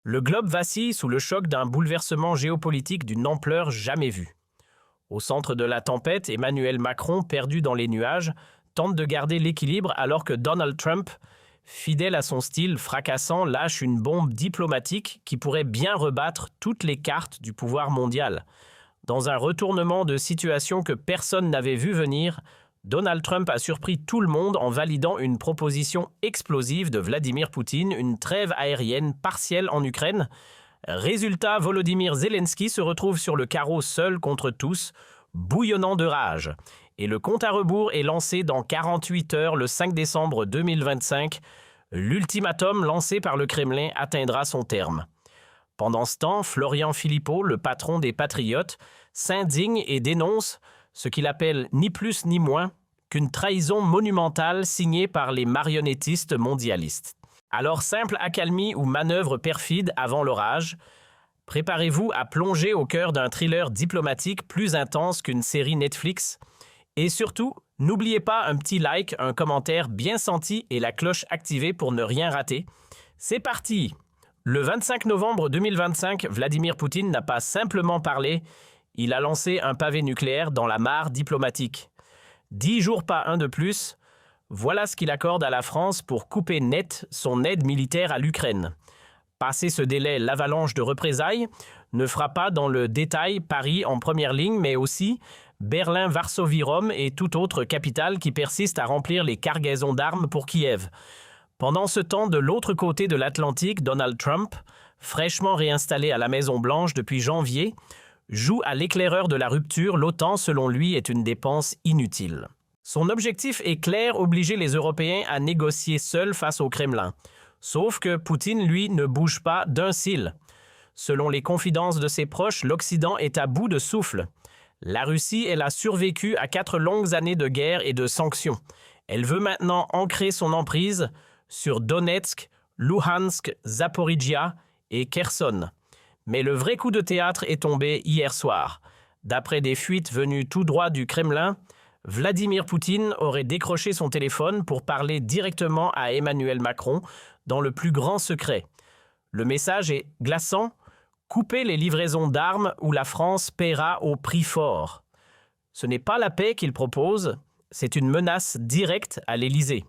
Le globe vacille sous le choc d'un bouleversement géopolitique d'une ampleur jamais vue. Au centre de la tempête, Emmanuel Macron, perdu dans les nuages, tente de garder l'équilibre alors que Donald Trump, fidèle à son style fracassant, lâche une bombe diplomatique qui pourrait bien rebattre toutes les cartes du pouvoir mondial. Dans un retournement de situation que personne n'avait vu venir, Donald Trump a surpris tout le monde en validant une proposition explosive de Vladimir Poutine, une trêve aérienne partielle en Ukraine. Résultat, Volodymyr Zelensky se retrouve sur le carreau seul contre tous, bouillonnant de rage. Et le compte à rebours est lancé dans 48 heures le 5 décembre 2025. L'ultimatum lancé par le Kremlin atteindra son terme. Pendant ce temps, Florian Philippot, le patron des Patriotes, s'indigne et dénonce ce qu'il appelle ni plus ni moins qu'une trahison monumentale signée par les marionnettistes mondialistes. Alors, simple accalmie ou manœuvre perfide avant l'orage, préparez-vous à plonger au cœur d'un thriller diplomatique plus intense qu'une série Netflix. Et surtout, n'oubliez pas un petit like, un commentaire bien senti et la cloche activée pour ne rien rater. C'est parti! Le 25 novembre 2025, Vladimir Poutine n'a pas simplement parlé, il a lancé un pavé nucléaire dans la mare diplomatique. 10 jours pas un de plus, voilà ce qu'il accorde à la France pour couper net son aide militaire à l'Ukraine. Passé ce délai, l'avalanche de représailles ne fera pas dans le détail Paris en première ligne, mais aussi Berlin, Varsovie, Rome et toute autre capitale qui persiste à remplir les cargaisons d'armes pour Kiev. Pendant ce temps, de l'autre côté de l'Atlantique, Donald Trump, fraîchement réinstallé à la Maison-Blanche depuis janvier, joue à l'éclaireur de la rupture. L'OTAN, selon lui, est une dépense inutile. Son objectif est clair, obliger les Européens à négocier seuls face au Kremlin. Sauf que Poutine, lui, ne bouge pas d'un cil. Selon les confidences de ses proches, l'Occident est à bout de souffle. La Russie, elle a survécu à 4 longues années de guerre et de sanctions. Elle veut maintenant ancrer son emprise sur Donetsk, Luhansk, Zaporizhia et Kherson. Mais le vrai coup de théâtre est tombé hier soir. D'après des fuites venues tout droit du Kremlin, Vladimir Poutine aurait décroché son téléphone pour parler directement à Emmanuel Macron dans le plus grand secret. Le message est glaçant: couper les livraisons d'armes ou la France paiera au prix fort. Ce n'est pas la paix qu'il propose, c'est une menace directe à l'Élysée.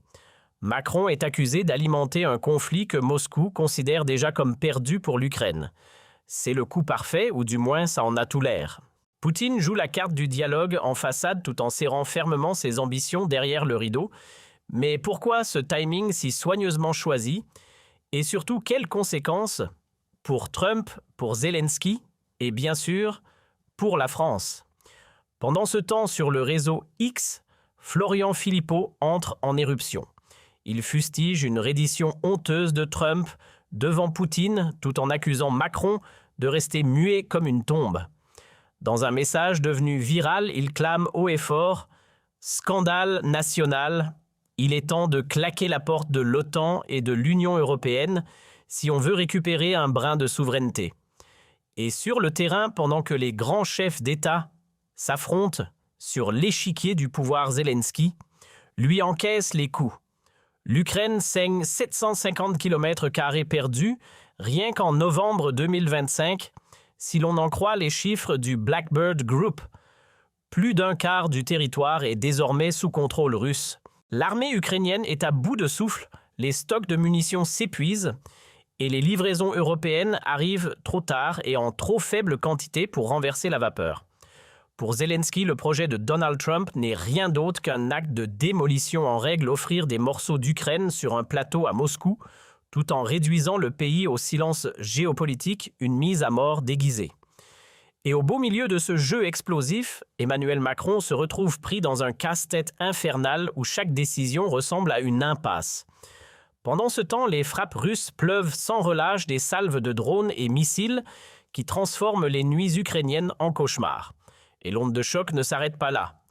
Macron est accusé d'alimenter un conflit que Moscou considère déjà comme perdu pour l'Ukraine. C'est le coup parfait, ou du moins ça en a tout l'air. Poutine joue la carte du dialogue en façade tout en serrant fermement ses ambitions derrière le rideau. Mais pourquoi ce timing si soigneusement choisi? Et surtout, quelles conséquences pour Trump, pour Zelensky et bien sûr pour la France? Pendant ce temps, sur le réseau X, Florian Philippot entre en éruption. Il fustige une reddition honteuse de Trump devant Poutine tout en accusant Macron de rester muet comme une tombe. Dans un message devenu viral, il clame haut et fort « Scandale national, il est temps de claquer la porte de l'OTAN et de l'Union européenne si on veut récupérer un brin de souveraineté ». Et sur le terrain, pendant que les grands chefs d'État s'affrontent sur l'échiquier du pouvoir Zelensky, lui encaisse les coups. L'Ukraine saigne 750 km² perdus rien qu'en novembre 2025, si l'on en croit les chiffres du Blackbird Group. Plus d'un quart du territoire est désormais sous contrôle russe. L'armée ukrainienne est à bout de souffle, les stocks de munitions s'épuisent et les livraisons européennes arrivent trop tard et en trop faible quantité pour renverser la vapeur. Pour Zelensky, le projet de Donald Trump n'est rien d'autre qu'un acte de démolition en règle, offrir des morceaux d'Ukraine sur un plateau à Moscou, tout en réduisant le pays au silence géopolitique, une mise à mort déguisée. Et au beau milieu de ce jeu explosif, Emmanuel Macron se retrouve pris dans un casse-tête infernal où chaque décision ressemble à une impasse. Pendant ce temps, les frappes russes pleuvent sans relâche des salves de drones et missiles qui transforment les nuits ukrainiennes en cauchemars. Et l'onde de choc ne s'arrête pas là.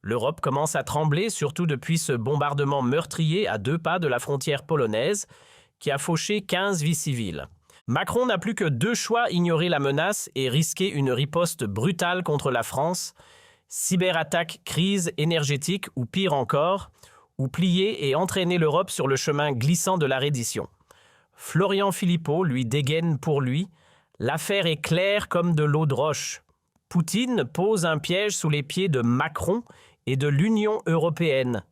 L'Europe commence à trembler, surtout depuis ce bombardement meurtrier à 2 pas de la frontière polonaise, qui a fauché 15 vies civiles. Macron n'a plus que 2 choix: ignorer la menace et risquer une riposte brutale contre la France, cyberattaque, crise énergétique ou pire encore, ou plier et entraîner l'Europe sur le chemin glissant de la reddition. Florian Philippot lui dégaine pour lui « L'affaire est claire comme de l'eau de roche. Poutine pose un piège sous les pieds de Macron et de l'Union européenne.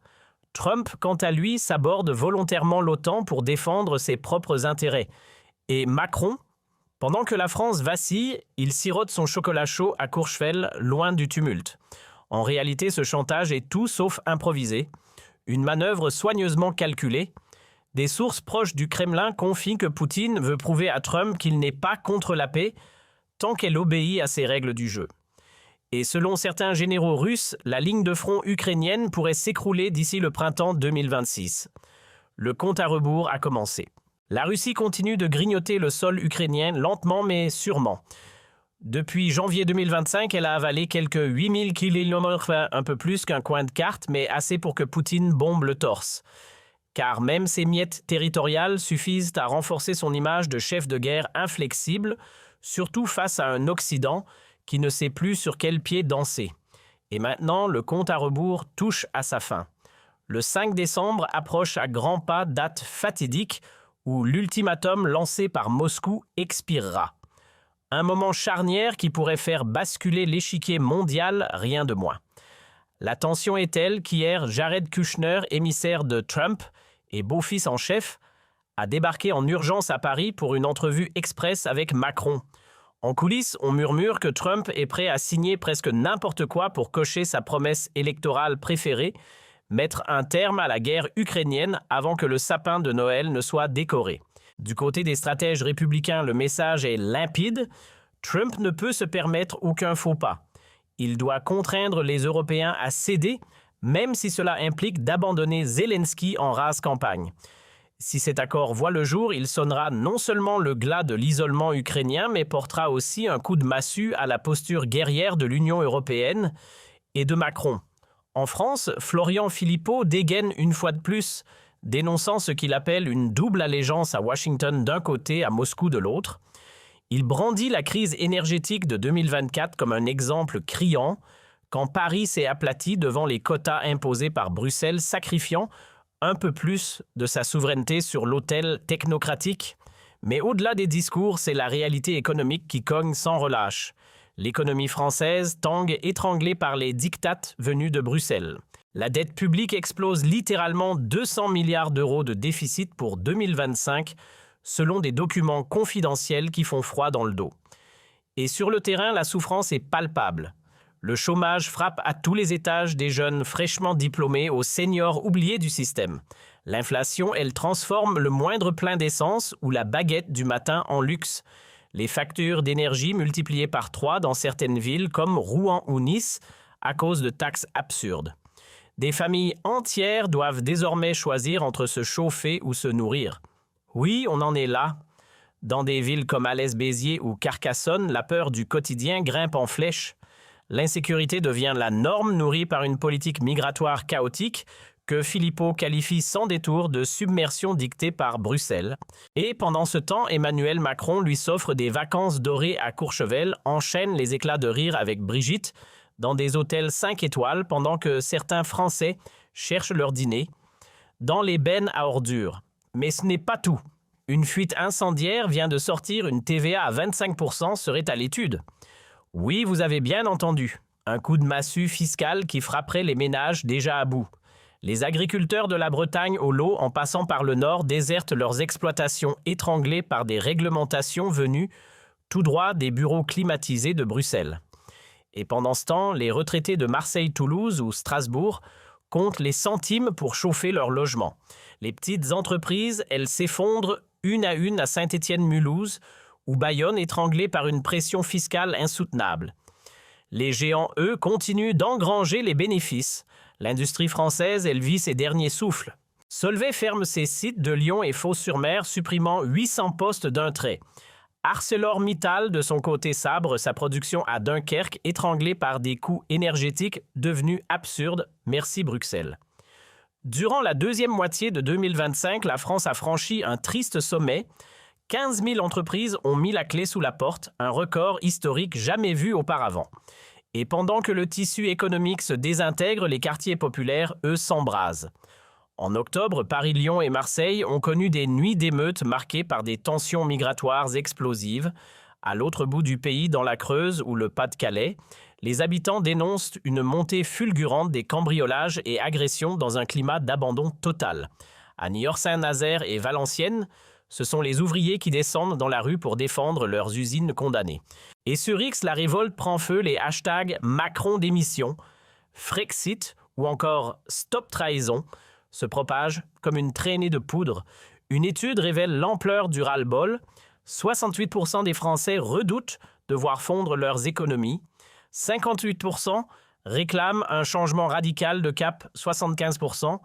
Trump, quant à lui, s'aborde volontairement l'OTAN pour défendre ses propres intérêts. Et Macron, pendant que la France vacille, il sirote son chocolat chaud à Courchevel, loin du tumulte. En réalité, ce chantage est tout sauf improvisé, une manœuvre soigneusement calculée. Des sources proches du Kremlin confient que Poutine veut prouver à Trump qu'il n'est pas contre la paix tant qu'elle obéit à ses règles du jeu. Et selon certains généraux russes, la ligne de front ukrainienne pourrait s'écrouler d'ici le printemps 2026. Le compte à rebours a commencé. La Russie continue de grignoter le sol ukrainien lentement mais sûrement. Depuis janvier 2025, elle a avalé quelques 8000 km, un peu plus qu'un coin de carte, mais assez pour que Poutine bombe le torse. Car même ces miettes territoriales suffisent à renforcer son image de chef de guerre inflexible, surtout face à un Occident qui ne sait plus sur quel pied danser. Et maintenant, le compte à rebours touche à sa fin. Le 5 décembre approche à grands pas, date fatidique où l'ultimatum lancé par Moscou expirera. Un moment charnière qui pourrait faire basculer l'échiquier mondial, rien de moins. La tension est telle qu'hier, Jared Kushner, émissaire de Trump et beau-fils en chef, a débarqué en urgence à Paris pour une entrevue express avec Macron. En coulisses, on murmure que Trump est prêt à signer presque n'importe quoi pour cocher sa promesse électorale préférée, mettre un terme à la guerre ukrainienne avant que le sapin de Noël ne soit décoré. Du côté des stratèges républicains, le message est limpide. Trump ne peut se permettre aucun faux pas. Il doit contraindre les Européens à céder, même si cela implique d'abandonner Zelensky en rase campagne. Si cet accord voit le jour, il sonnera non seulement le glas de l'isolement ukrainien, mais portera aussi un coup de massue à la posture guerrière de l'Union européenne et de Macron. En France, Florian Philippot dégaine une fois de plus, dénonçant ce qu'il appelle une double allégeance à Washington d'un côté, à Moscou de l'autre. Il brandit la crise énergétique de 2024 comme un exemple criant, quand Paris s'est aplati devant les quotas imposés par Bruxelles, sacrifiant un peu plus de sa souveraineté sur l'autel technocratique. Mais au-delà des discours, c'est la réalité économique qui cogne sans relâche. L'économie française tangue étranglée par les diktats venus de Bruxelles. La dette publique explose littéralement 200 milliards d'euros de déficit pour 2025, selon des documents confidentiels qui font froid dans le dos. Et sur le terrain, la souffrance est palpable. Le chômage frappe à tous les étages des jeunes fraîchement diplômés aux seniors oubliés du système. L'inflation, elle transforme le moindre plein d'essence ou la baguette du matin en luxe. Les factures d'énergie multipliées par 3 dans certaines villes comme Rouen ou Nice à cause de taxes absurdes. Des familles entières doivent désormais choisir entre se chauffer ou se nourrir. Oui, on en est là. Dans des villes comme Alès-Béziers ou Carcassonne, la peur du quotidien grimpe en flèche. L'insécurité devient la norme nourrie par une politique migratoire chaotique que Philippot qualifie sans détour de submersion dictée par Bruxelles. Et pendant ce temps, Emmanuel Macron lui s'offre des vacances dorées à Courchevel, enchaîne les éclats de rire avec Brigitte dans des hôtels 5 étoiles pendant que certains Français cherchent leur dîner dans les bennes à ordures. Mais ce n'est pas tout. Une fuite incendiaire vient de sortir, une TVA à 25% serait à l'étude. Oui, vous avez bien entendu. Un coup de massue fiscal qui frapperait les ménages déjà à bout. Les agriculteurs de la Bretagne au lot, en passant par le Nord, désertent leurs exploitations étranglées par des réglementations venues tout droit des bureaux climatisés de Bruxelles. Et pendant ce temps, les retraités de Marseille, Toulouse ou Strasbourg comptent les centimes pour chauffer leur logement. Les petites entreprises, elles s'effondrent une à Saint-Étienne-Mulhouse ou Bayonne étranglées par une pression fiscale insoutenable. Les géants, eux, continuent d'engranger les bénéfices. L'industrie française, elle vit ses derniers souffles. Solvay ferme ses sites de Lyon et Fos-sur-Mer, supprimant 800 postes d'un trait. ArcelorMittal, de son côté, sabre sa production à Dunkerque, étranglée par des coûts énergétiques devenus absurdes. Merci Bruxelles. Durant la deuxième moitié de 2025, la France a franchi un triste sommet. 15 000 entreprises ont mis la clé sous la porte, un record historique jamais vu auparavant. Et pendant que le tissu économique se désintègre, les quartiers populaires, eux, s'embrasent. En octobre, Paris, Lyon et Marseille ont connu des nuits d'émeutes marquées par des tensions migratoires explosives. À l'autre bout du pays, dans la Creuse ou le Pas-de-Calais, les habitants dénoncent une montée fulgurante des cambriolages et agressions dans un climat d'abandon total. À Niort-Saint-Nazaire et Valenciennes, ce sont les ouvriers qui descendent dans la rue pour défendre leurs usines condamnées. Et sur X, la révolte prend feu, les hashtags Macron démission, Frexit ou encore Stop Trahison se propagent comme une traînée de poudre. Une étude révèle l'ampleur du ras-le-bol. 68% des Français redoutent de voir fondre leurs économies. 58% réclament un changement radical de cap. 75%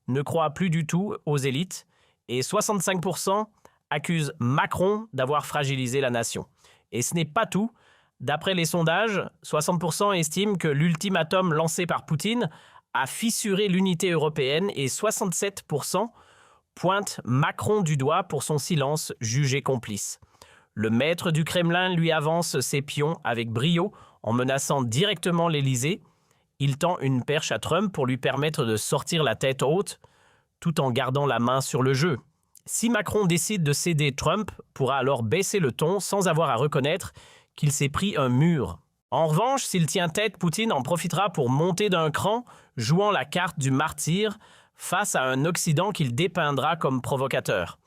ne croient plus du tout aux élites. Et 65% accusent Macron d'avoir fragilisé la nation. Et ce n'est pas tout. D'après les sondages, 60% estiment que l'ultimatum lancé par Poutine a fissuré l'unité européenne et 67% pointent Macron du doigt pour son silence jugé complice. Le maître du Kremlin lui avance ses pions avec brio en menaçant directement l'Élysée. Il tend une perche à Trump pour lui permettre de sortir la tête haute tout en gardant la main sur le jeu. Si Macron décide de céder, Trump pourra alors baisser le ton sans avoir à reconnaître qu'il s'est pris un mur. En revanche, s'il tient tête, Poutine en profitera pour monter d'un cran, jouant la carte du martyr face à un Occident qu'il dépeindra comme provocateur.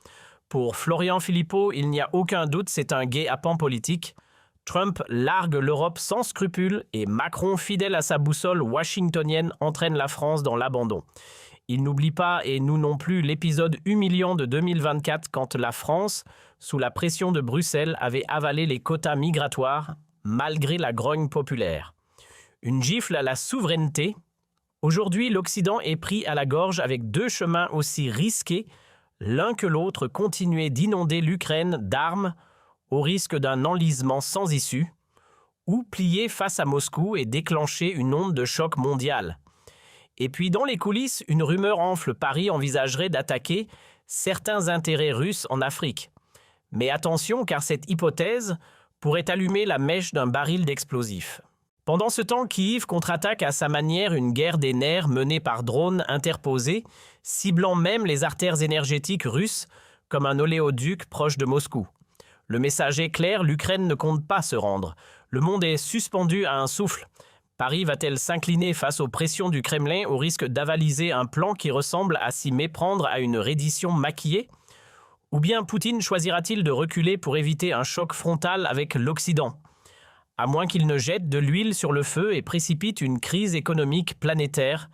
Pour Florian Philippot, il n'y a aucun doute, c'est un guet-apens politique. Trump largue l'Europe sans scrupule et Macron, fidèle à sa boussole washingtonienne, entraîne la France dans l'abandon. Il n'oublie pas, et nous non plus, l'épisode humiliant de 2024 quand la France, sous la pression de Bruxelles, avait avalé les quotas migratoires malgré la grogne populaire. Une gifle à la souveraineté. Aujourd'hui, l'Occident est pris à la gorge avec deux chemins aussi risqués, l'un que l'autre, continuer d'inonder l'Ukraine d'armes au risque d'un enlisement sans issue, ou plier face à Moscou et déclencher une onde de choc mondial. Et puis dans les coulisses, une rumeur enfle, Paris envisagerait d'attaquer certains intérêts russes en Afrique. Mais attention, car cette hypothèse pourrait allumer la mèche d'un baril d'explosifs. Pendant ce temps, Kiev contre-attaque à sa manière une guerre des nerfs menée par drones interposés, ciblant même les artères énergétiques russes comme un oléoduc proche de Moscou. Le message est clair, l'Ukraine ne compte pas se rendre. Le monde est suspendu à un souffle. Paris va-t-elle s'incliner face aux pressions du Kremlin au risque d'avaliser un plan qui ressemble à s'y méprendre à une reddition maquillée ? Ou bien Poutine choisira-t-il de reculer pour éviter un choc frontal avec l'Occident ? À moins qu'il ne jette de l'huile sur le feu et précipite une crise économique planétaire,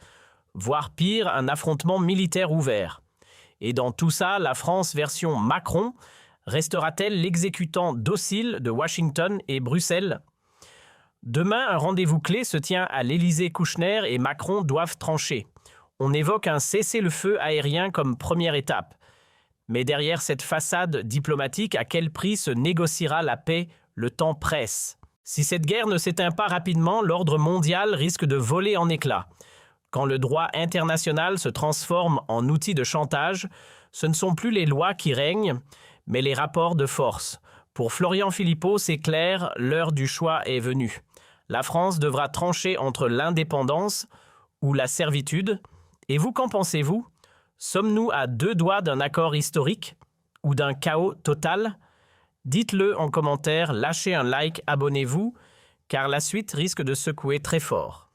voire pire, un affrontement militaire ouvert. Et dans tout ça, la France version Macron restera-t-elle l'exécutant docile de Washington et Bruxelles ? Demain, un rendez-vous clé se tient à l'Élysée. Kouchner et Macron doivent trancher. On évoque un cessez-le-feu aérien comme première étape. Mais derrière cette façade diplomatique, à quel prix se négociera la paix ? Le temps presse. Si cette guerre ne s'éteint pas rapidement, l'ordre mondial risque de voler en éclats. Quand le droit international se transforme en outil de chantage, ce ne sont plus les lois qui règnent, mais les rapports de force. Pour Florian Philippot, c'est clair, l'heure du choix est venue. La France devra trancher entre l'indépendance ou la servitude. Et vous, qu'en pensez-vous ? Sommes-nous à deux doigts d'un accord historique ou d'un chaos total ? Dites-le en commentaire, lâchez un like, abonnez-vous, car la suite risque de secouer très fort.